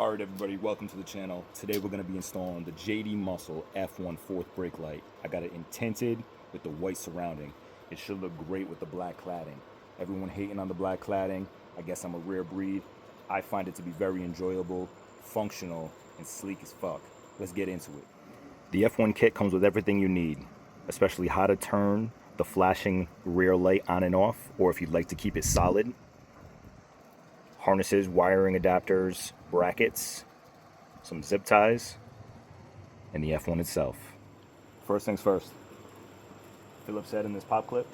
Alright everybody, welcome to the channel. Today we're going to be installing the JDMuscle F1 fourth brake light. I got it tinted with the white surrounding. It should look great with the black cladding. Everyone hating on the black cladding. I guess I'm a rare breed. I find it to be very enjoyable, functional, and sleek as fuck. Let's get into it. The F1 kit comes with everything you need, especially how to turn the flashing rear light on and off, or if you'd like to keep it solid. Harnesses, wiring adapters, brackets, some zip ties, and the F1 itself. First things first, Phillips head in this pop clip.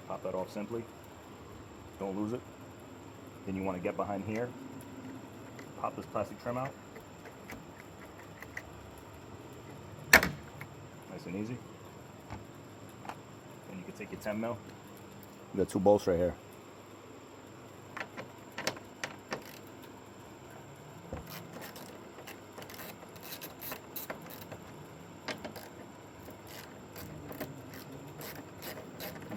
Pop that off simply. Don't lose it. Then you want to get behind here. Pop this plastic trim out. Nice and easy. Then you can take your 10 mil. You got two bolts right here.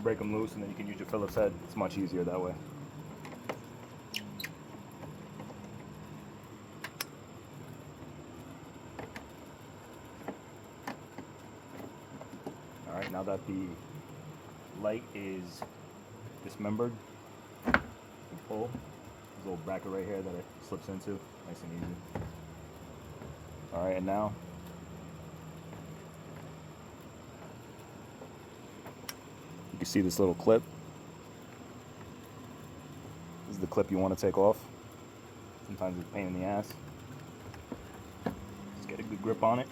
Break them loose and then you can use your Phillips head. It's much easier that way. Alright, now that the light is dismembered, you can pull this little bracket right here that it slips into, nice and easy. Alright, and now you can see this little clip. This is the clip you want to take off. Sometimes it's a pain in the ass. Just get a good grip on it.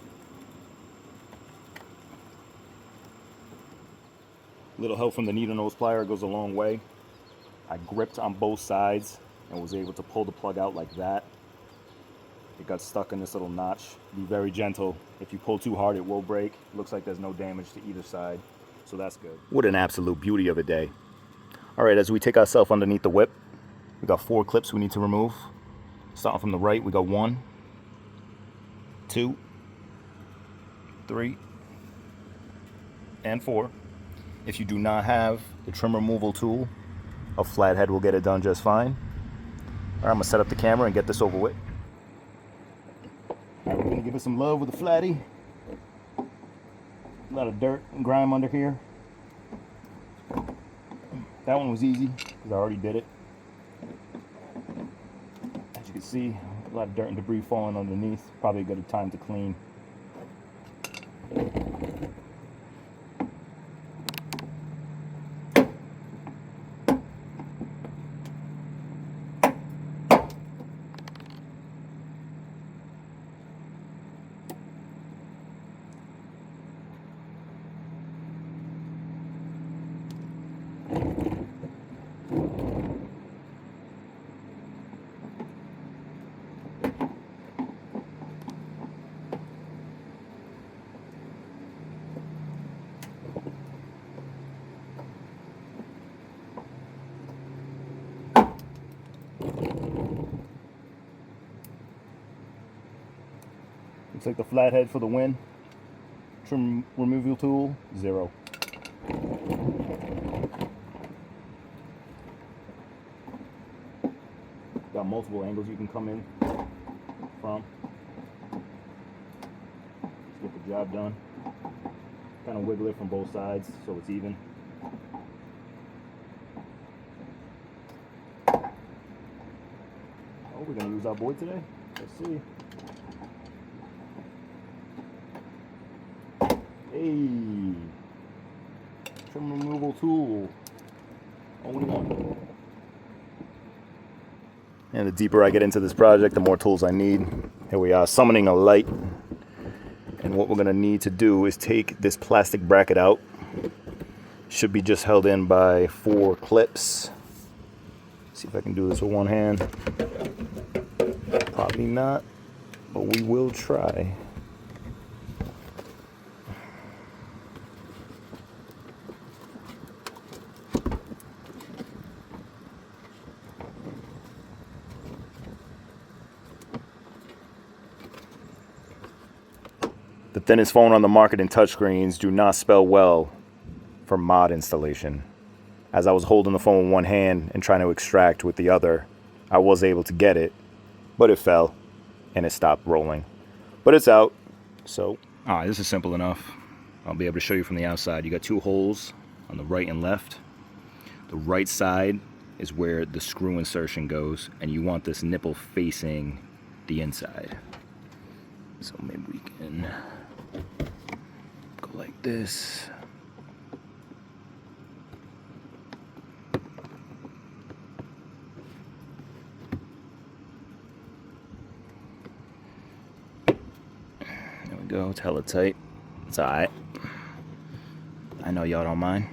Little help from the needle nose plier goes a long way. I gripped on both sides and was able to pull the plug out like that. It got stuck in this little notch. Be very gentle. If you pull too hard, it will break. Looks like there's no damage to either side, so that's good. What an absolute beauty of a day. All right, as we take ourselves underneath the whip, we got 4 clips we need to remove. Starting from the right, we got 1, 2, 3, and 4. If you do not have the trim removal tool, a flathead will get it done just fine. All right, I'm gonna set up the camera and get this over with. All right, we're gonna give it some love with the flatty. A lot of dirt and grime under here. That one was easy because I already did it. As you can see, a lot of dirt and debris falling underneath. Probably a good time to clean. Looks like the flathead for the win. Trim removal tool, 0. Got multiple angles you can come in from. Let's get the job done. Kind of wiggle it from both sides so it's even. Oh, we're gonna use our board today. Let's see. Hey, trim removal tool, only one. And the deeper I get into this project, the more tools I need. Here we are, summoning a light. And what we're gonna need to do is take this plastic bracket out. Should be just held in by 4 clips. See if I can do this with one hand. Probably not, but we will try. The thinnest phone on the market in touchscreens do not spell well for mod installation. As I was holding the phone with one hand and trying to extract with the other, I was able to get it, but it fell and it stopped rolling. But it's out, so. This is simple enough. I'll be able to show you from the outside. You got two holes on the right and left. The right side is where the screw insertion goes, and you want this nipple facing the inside. So maybe we can go like this. There we go, it's hella tight. It's alright. I know y'all don't mind.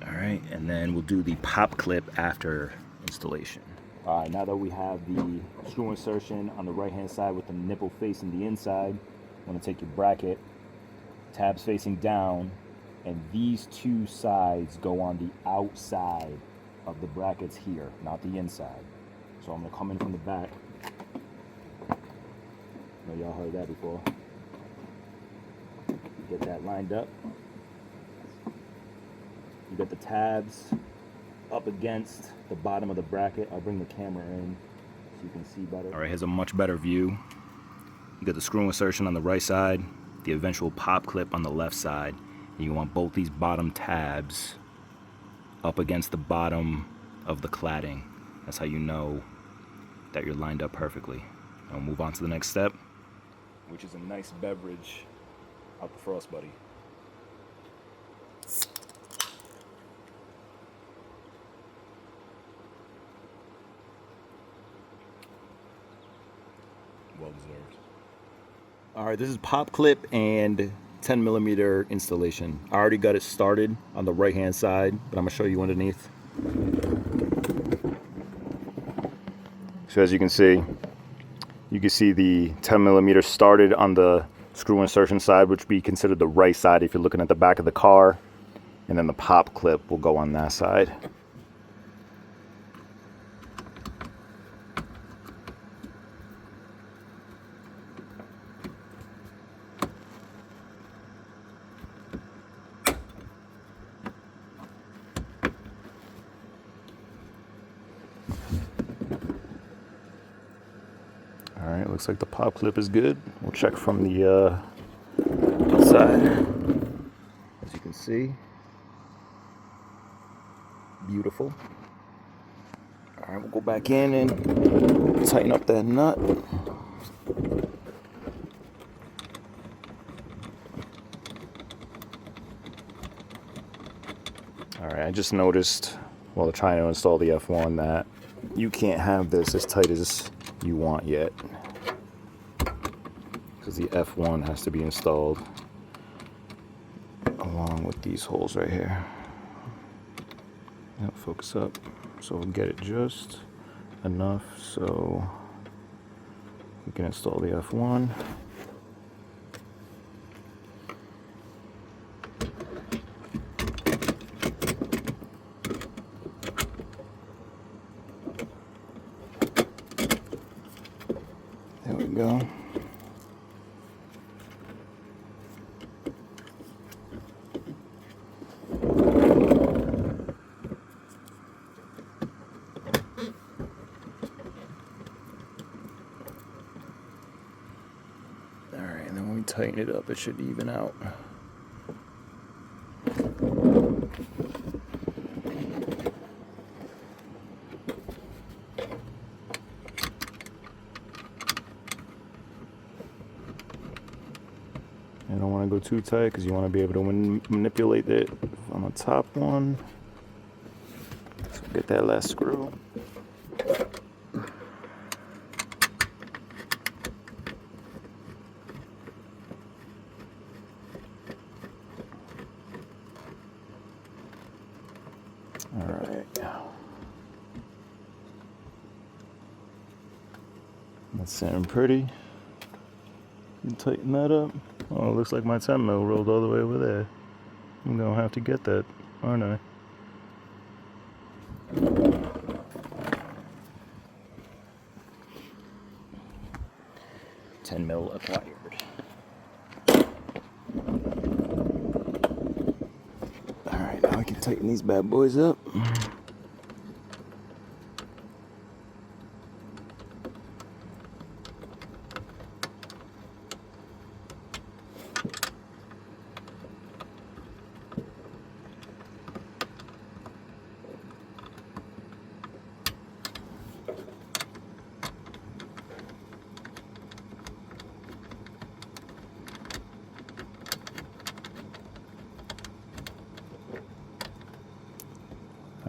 Alright, and then we'll do the pop clip after installation. Alright, now that we have the screw insertion on the right hand side with the nipple facing the inside, I'm going to take your bracket, tabs facing down, and these two sides go on the outside of the brackets here, not the inside. So I'm going to come in from the back. I know y'all heard that before. Get that lined up. You got the tabs up against the bottom of the bracket. I'll bring the camera in so you can see better. All right, here's a much better view. You got the screw insertion on the right side, the eventual pop clip on the left side, and you want both these bottom tabs up against the bottom of the cladding. That's how you know that you're lined up perfectly. I'll move on to the next step, which is a nice beverage out the Frostbuddy. Well deserved. All right, this is pop clip and 10mm installation. I already got it started on the right hand side, but I'm gonna show you underneath. So as you can see the 10mm started on the screw insertion side, which would be considered the right side if you're looking at the back of the car, and then the pop clip will go on that side. All right, looks like the pop clip is good. We'll check from the outside. As you can see, beautiful. All right, we'll go back in and tighten up that nut. All right, I just noticed while trying to install the F1 that you can't have this as tight as you want yet, because the F1 has to be installed along with these holes right here. Yep, focus up so we'll get it just enough so we can install the F1. There we go. Alright, and then when we tighten it up, it should even out. You don't want to go too tight because you want to be able to manipulate it on the top one. So get that last screw. All right. That's sounding pretty. You tighten that up. Oh, it looks like my 10mm rolled all the way over there. I'm gonna have to get that, aren't I? $10mm acquired. Tighten these bad boys up.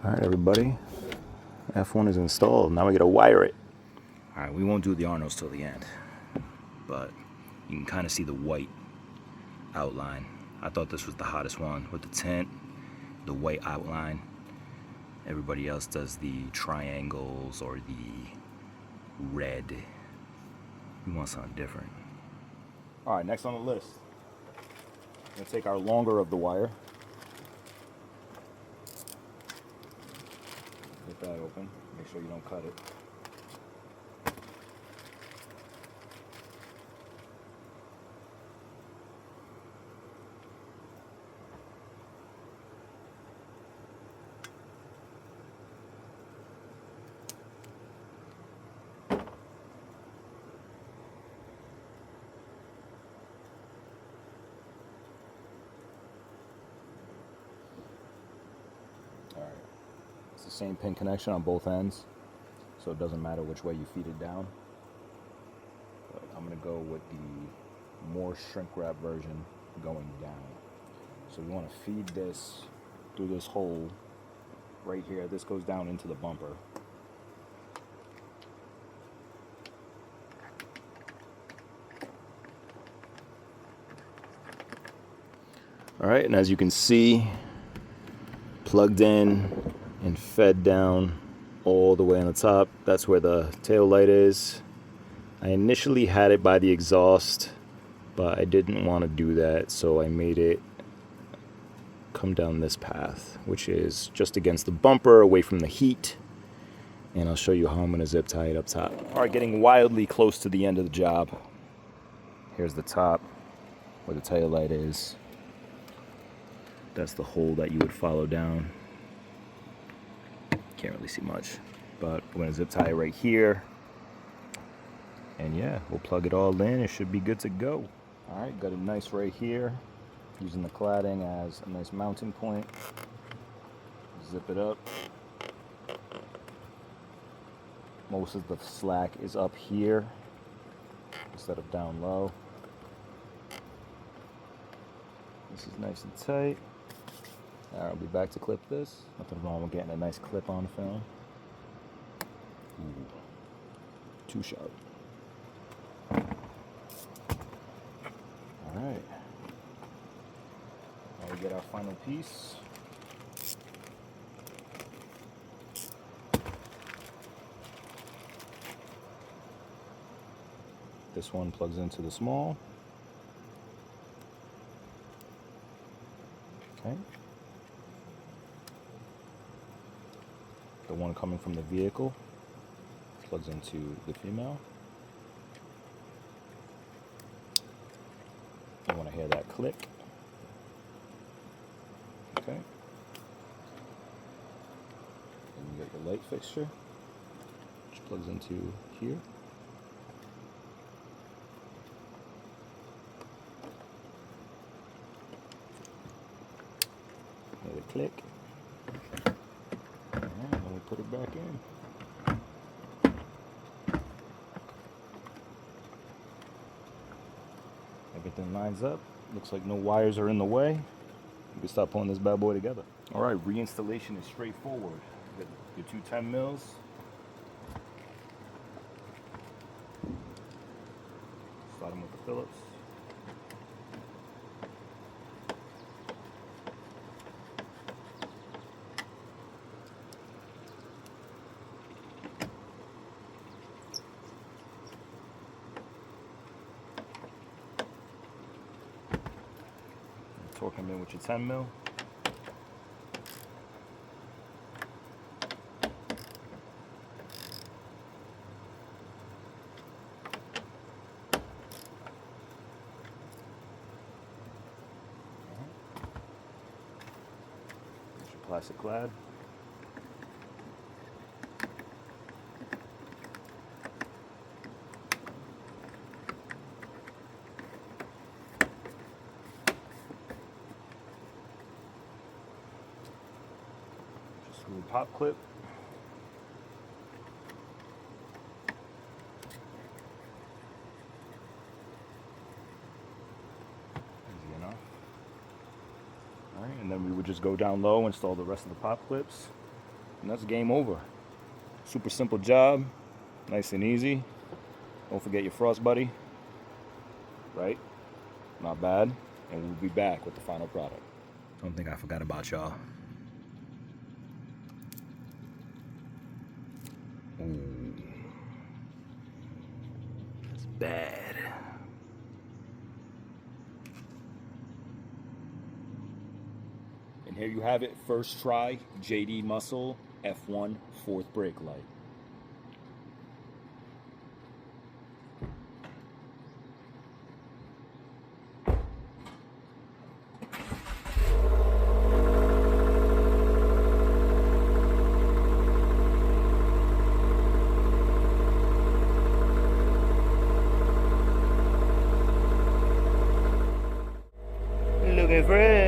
All right, everybody. F1 is installed. Now we gotta wire it. All right, we won't do the Arnos till the end, but you can kind of see the white outline. I thought this was the hottest one with the tint, the white outline. Everybody else does the triangles or the red. We want something different. All right, next on the list, we're gonna take our longer of the wire. Get that open. Make sure you don't cut it. All right. It's the same pin connection on both ends, so it doesn't matter which way you feed it down. But I'm gonna go with the more shrink wrap version going down. So we want to feed this through this hole right here. This goes down into the bumper. All right, and as you can see, plugged in and fed down all the way on the top. That's where the tail light is. I initially had it by the exhaust, but I didn't want to do that, so I made it come down this path, which is just against the bumper, away from the heat. And I'll show you how I'm going to zip tie it up top. All right, getting wildly close to the end of the job. Here's the top where the tail light is. That's the hole that you would follow down. Can't really see much, but we're gonna zip tie it right here. And yeah, we'll plug it all in. It should be good to go. All right, got it nice right here. Using the cladding as a nice mounting point. Zip it up. Most of the slack is up here instead of down low. This is nice and tight. All right, I'll be back to clip this. Nothing wrong with getting a nice clip on film. Ooh, too sharp. All right. Now we get our final piece. This one plugs into the small. Okay. The one coming from the vehicle plugs into the female. I want to hear that click. Okay. And you get your light fixture, which plugs into here. Hear the click. And we put it back in. Everything lines up. Looks like no wires are in the way. You can start pulling this bad boy together. All right, reinstallation is straightforward. Get your two 10 mils. Slide them with the Phillips. Torque them in with your 10 mil. Get your plastic clad. Just screw a pop clip. Easy enough. All right, and then we would just go down low, install the rest of the pop clips, and that's game over. Super simple job, nice and easy. Don't forget your Frostbuddy, right? Not bad. And we'll be back with the final product. Don't think I forgot about y'all. Ooh, that's bad. And here you have it, first try, JDMuscle F1 fourth brake light. Looking fresh.